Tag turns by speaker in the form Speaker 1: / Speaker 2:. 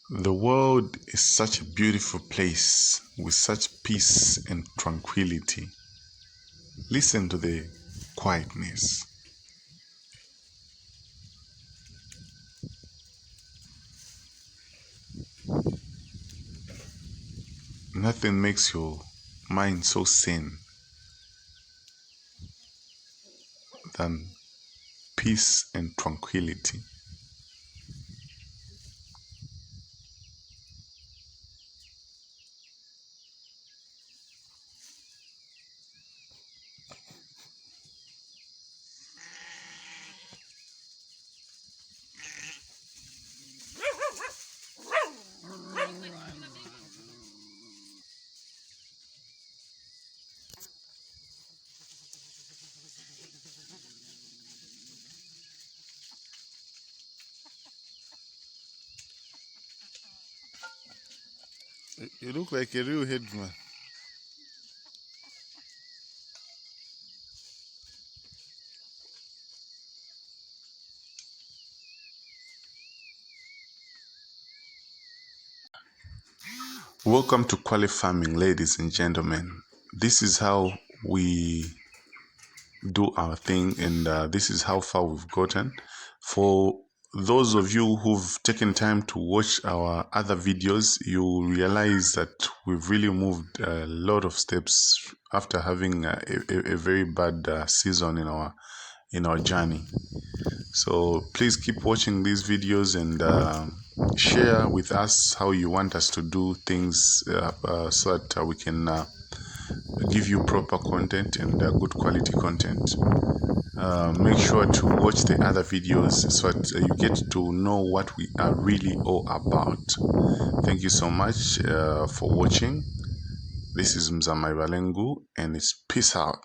Speaker 1: The world is such a beautiful place with such peace and tranquility. Listen to the quietness. Nothing makes your mind so sane than peace and tranquility. You look like a real headman. Welcome to Quality Farming, ladies and gentlemen. This is how we do our thing, and this is how far we've gotten. For those of you who've taken time to watch our other videos, you realize that we've really moved a lot of steps after having a very bad season in our journey. So please keep watching these videos and share with us how you want us to do things so that we can give you proper content and good quality content. Make sure to watch the other videos so that you get to know what we are really all about. Thank you so much for watching. This is Mzamai Balengu, and it's peace out.